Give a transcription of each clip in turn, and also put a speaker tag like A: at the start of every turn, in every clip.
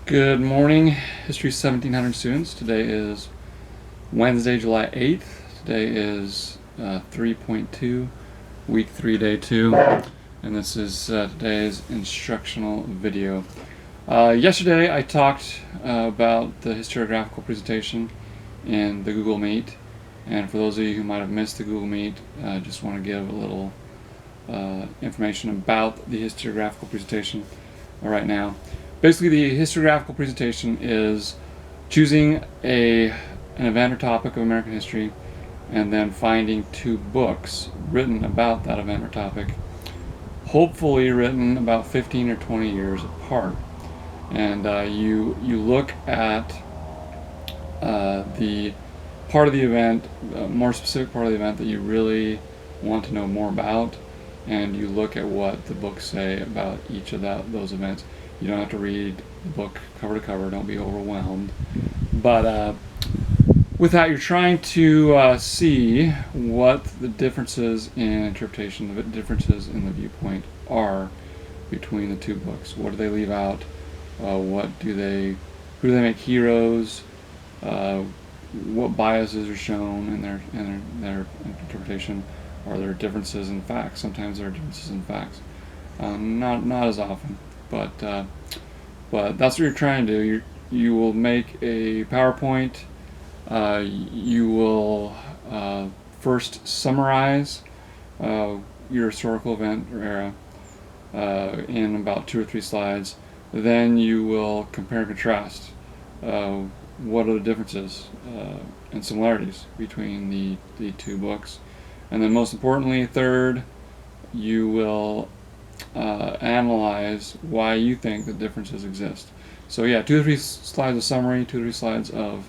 A: Good morning, History 1700 students. Today is Wednesday, July 8th. Today is 3.2, week 3, day 2, and this is today's instructional video. Yesterday I talked about the historiographical presentation in the Google Meet, and for those of you who might have missed the Google Meet, I just want to give a little information about the historiographical presentation right now. Basically, the historiographical presentation is choosing an event or topic of American history and then finding two books written about that event or topic, hopefully written about 15 or 20 years apart. And you look at the part of the event, more specific part of the event that you really want to know more about, and you look at what the books say about each of those events. You don't have to read the book cover to cover, don't be overwhelmed. But with that, you're trying to see what the differences in interpretation, the differences in the viewpoint are between the two books. What do they leave out? Who do they make heroes? What biases are shown in their interpretation? Are there differences in facts? Sometimes there are differences in facts. Not as often. But that's what you're trying to do. You will make a PowerPoint. You will first summarize your historical event or era in about 2 or 3 slides. Then you will compare and contrast. What are the differences and similarities between the two books? And then most importantly, third, you will analyze why you think the differences exist. So yeah, 2 or 3 slides of summary, 2 or 3 slides of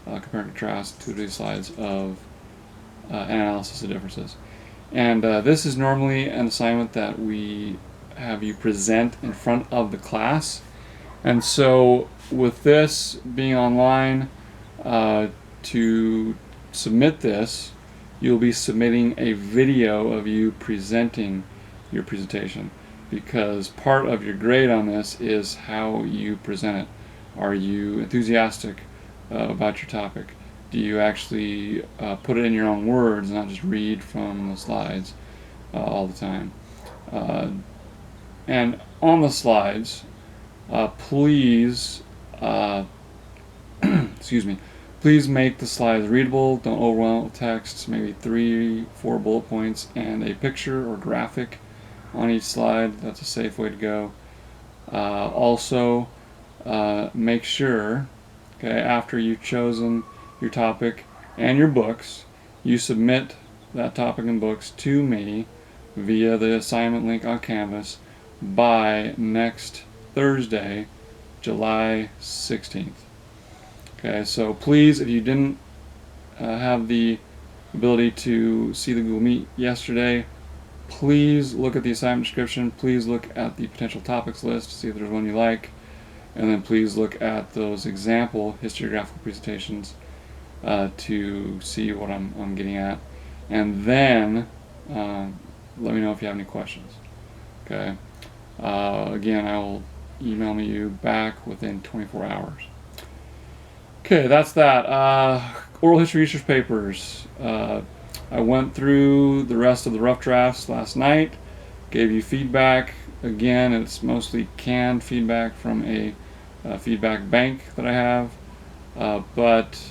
A: compare and contrast, 2 or 3 slides of analysis of differences. And this is normally an assignment that we have you present in front of the class. And so with this being online, to submit this, you'll be submitting a video of you presenting your presentation, because part of your grade on this is how you present it. Are you enthusiastic about your topic? Do you actually put it in your own words, not just read from the slides all the time? And on the slides, please excuse me, please make the slides readable. Don't overwhelm it with text. Maybe 3-4 bullet points and a picture or graphic on each slide. That's a safe way to go. Also, make sure, after you've chosen your topic and your books, you submit that topic and books to me via the assignment link on Canvas by next Thursday, July 16th. Okay, so please, if you didn't have the ability to see the Google Meet yesterday, please look at the assignment description. Please look at the potential topics list to see if there's one you like. And then please look at those example historiographical presentations to see what I'm getting at. And then let me know if you have any questions. Okay. Again, I will email you back within 24 hours. Okay, that's that. Oral history research papers. I went through the rest of the rough drafts last night, gave you feedback. Again, it's mostly canned feedback from a feedback bank that I have, but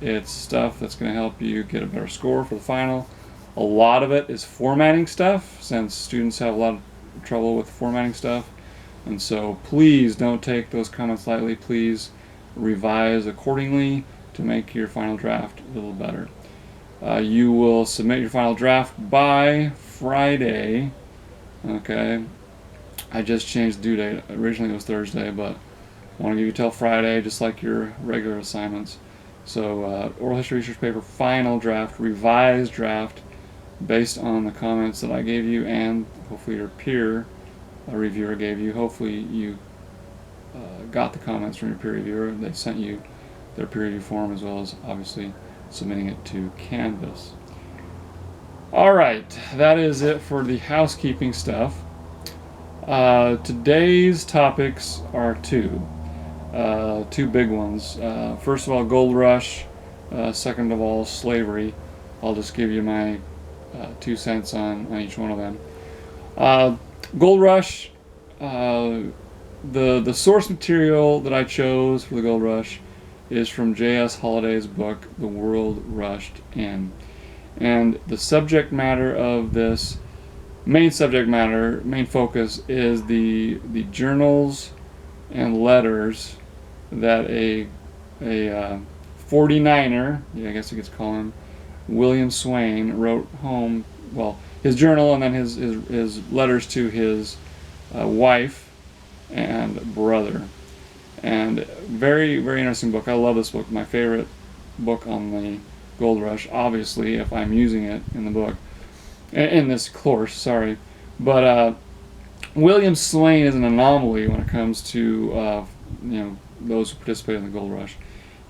A: it's stuff that's going to help you get a better score for the final. A lot of it is formatting stuff, since students have a lot of trouble with formatting stuff, and so please don't take those comments lightly. Please revise accordingly to make your final draft a little better. You will submit your final draft by Friday. Okay, I just changed the due date. Originally it was Thursday, but I want to give you till Friday, just like your regular assignments. So oral history research paper final draft, revised draft, based on the comments that I gave you and hopefully your peer reviewer gave you. Hopefully you got the comments from your peer reviewer. They sent you their peer review form, as well as obviously submitting it to Canvas. Alright, that is it for the housekeeping stuff. Today's topics are 2. two big ones. First of all, Gold Rush. Second of all, slavery. I'll just give you my 2 cents on each one of them. Gold Rush. The source material that I chose for the Gold Rush is from J.S. Holliday's book, The World Rushed In. And the subject matter of this, main focus is the journals and letters that a 49er, I guess you could call him, William Swain, wrote home, well, his journal and then his letters to his wife and brother. And very, very interesting book. I love this book. My favorite book on the Gold Rush, obviously, if I'm using it in the book, in this course, sorry. But William Swain is an anomaly when it comes to those who participate in the Gold Rush.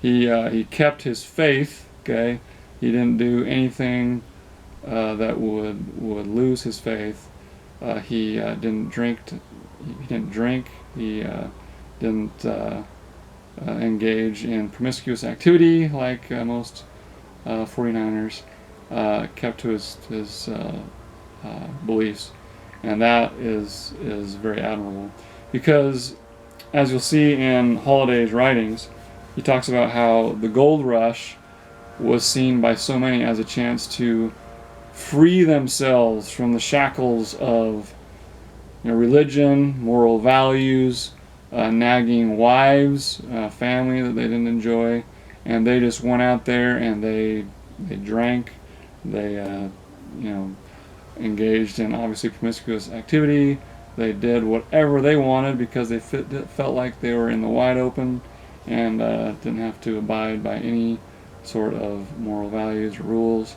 A: He kept his faith. Okay, he didn't do anything that would lose his faith. He didn't drink. He didn't engage in promiscuous activity like most 49ers. Kept to his beliefs, and that is very admirable, because as you'll see in Holliday's writings, he talks about how the Gold Rush was seen by so many as a chance to free themselves from the shackles of religion, moral values, nagging wives, family that they didn't enjoy, and they just went out there and they drank, they engaged in obviously promiscuous activity. They did whatever they wanted because they felt like they were in the wide open and didn't have to abide by any sort of moral values or rules.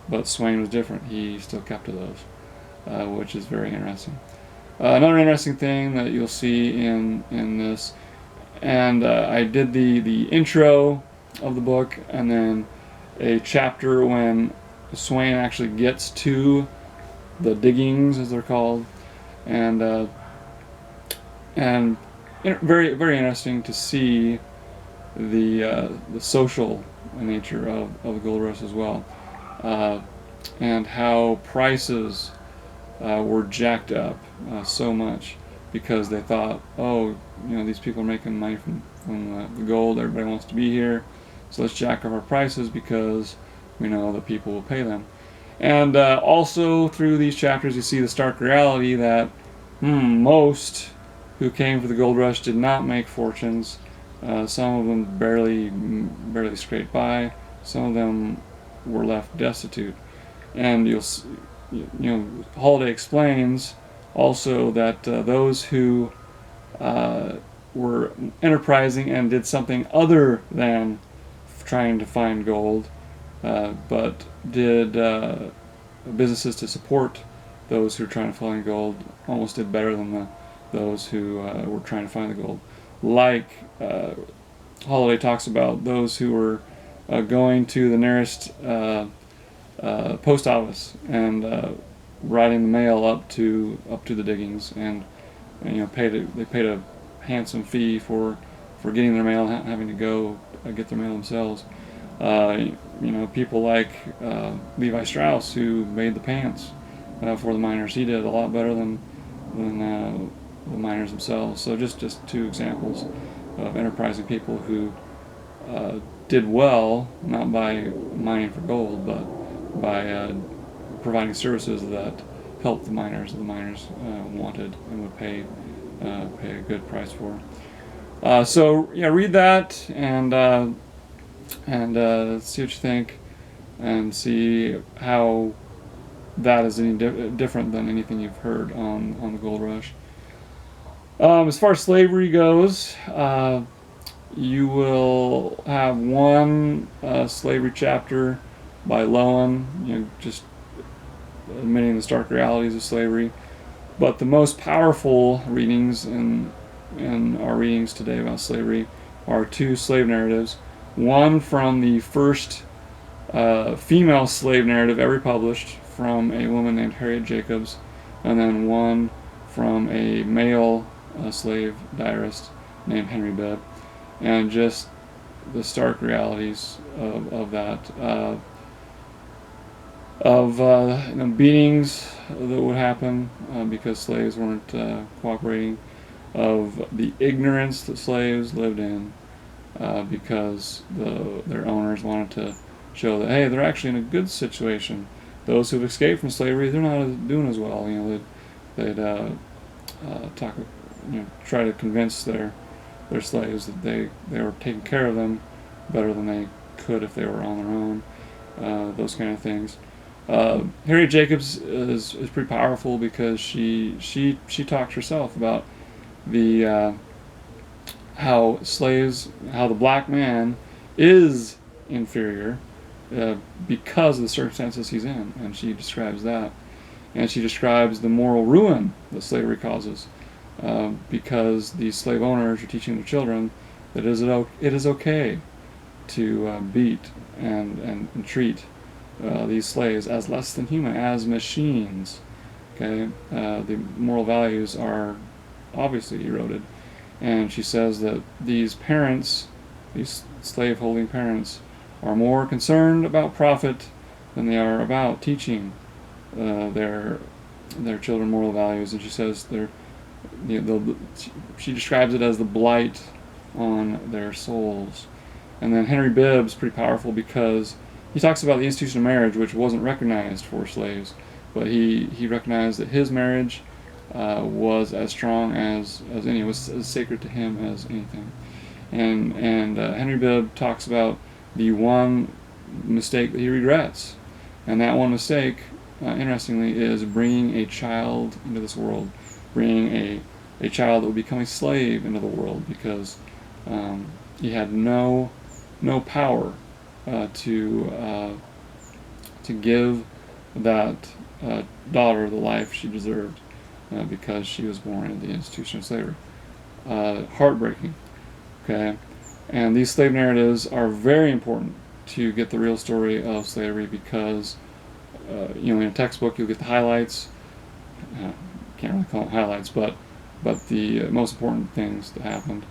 A: But Swain was different. He still kept to those, which is very interesting. Another interesting thing that you'll see in this, and I did the intro of the book and then a chapter when Swain actually gets to the diggings, as they're called, and very, very interesting to see the social nature of the Gold Rush as well, and how prices were jacked up so much because they thought, these people are making money from the gold. Everybody wants to be here, so let's jack up our prices because we know that people will pay them. And also through these chapters you see the stark reality that most who came for the Gold Rush did not make fortunes. Some of them barely scraped by. Some of them were left destitute. And Holliday explains also that those who were enterprising and did something other than trying to find gold, but did businesses to support those who were trying to find gold, almost did better than those who were trying to find the gold. Like Holliday talks about those who were going to the nearest post office and riding the mail up to the diggings, and they paid a handsome fee for getting their mail, having to go get their mail themselves. People like Levi Strauss, who made the pants for the miners. He did a lot better than the miners themselves. So just two examples of enterprising people who did well, not by mining for gold, but by providing services that helped the miners wanted and would pay a good price for. Read that and see what you think, and see how that is any different than anything you've heard on the Gold Rush. As far as slavery goes, you will have one slavery chapter by Lowen, just admitting the stark realities of slavery. But the most powerful readings in our readings today about slavery are two slave narratives. One from the first female slave narrative ever published from a woman named Harriet Jacobs, and then one from a male slave diarist named Henry Bibb, and just the stark realities of that, beatings that would happen because slaves weren't cooperating, of the ignorance that slaves lived in because their owners wanted to show that, hey, they're actually in a good situation. Those who've escaped from slavery, they're not doing as well. They'd try to convince their slaves that they were taking care of them better than they could if they were on their own. Those kind of things. Harriet Jacobs is pretty powerful because she talks herself about the how the black man is inferior because of the circumstances he's in, and she describes that, and she describes the moral ruin that slavery causes because these slave owners are teaching their children that it is okay to beat and treat these slaves as less than human, as machines. Okay, the moral values are obviously eroded, and she says that these parents, these slave-holding parents, are more concerned about profit than they are about teaching their children moral values. And she says she describes it as the blight on their souls. And then Henry Bibb's pretty powerful because he talks about the institution of marriage, which wasn't recognized for slaves, but he recognized that his marriage was as strong as any, was as sacred to him as anything. And Henry Bibb talks about the one mistake that he regrets, and that one mistake, interestingly, is bringing a child into this world, bringing a child that would become a slave into the world, because he had no power to give that daughter the life she deserved because she was born into the institution of slavery. Heartbreaking. Okay, and these slave narratives are very important to get the real story of slavery because in a textbook you'll get the highlights. Can't really call it highlights, but the most important things that happened,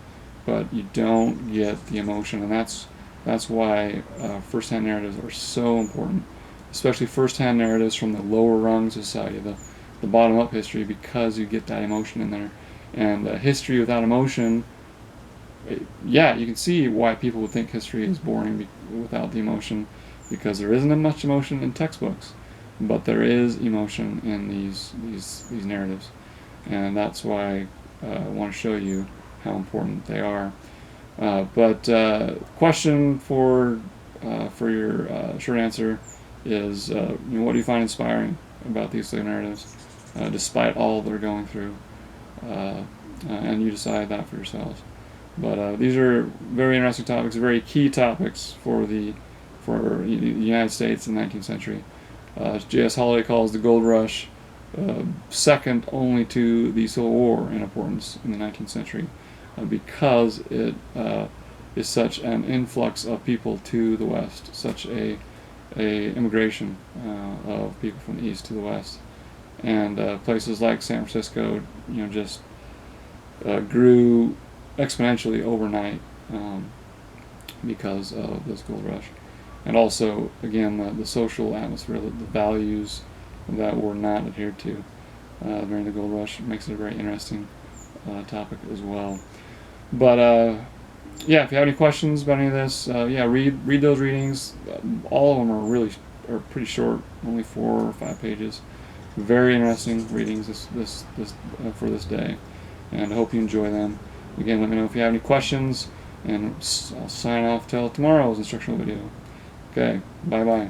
A: but you don't get the emotion, and that's why first-hand narratives are so important, especially first-hand narratives from the lower rungs of society, the bottom-up history, because you get that emotion in there. And history without emotion, you can see why people would think history is boring without the emotion, because there isn't much emotion in textbooks, but there is emotion in these narratives, and that's why I want to show you how important they are. Question for your short answer is, what do you find inspiring about these slave narratives, despite all they're going through? And you decide that for yourselves. But these are very interesting topics, very key topics for the United States in the 19th century. J.S. Holliday calls the Gold Rush second only to the Civil War in importance in the 19th century, because it is such an influx of people to the West, such a immigration of people from the East to the West, and places like San Francisco, just grew exponentially overnight because of this gold rush, and also again the social atmosphere, the values that were not adhered to during the gold rush makes it a very interesting topic as well. But if you have any questions about any of this, read those readings. All of them are pretty short, only 4 or 5 pages. Very interesting readings this for this day, and I hope you enjoy them. Again, let me know if you have any questions, and I'll sign off till tomorrow's instructional video. Okay, bye-bye.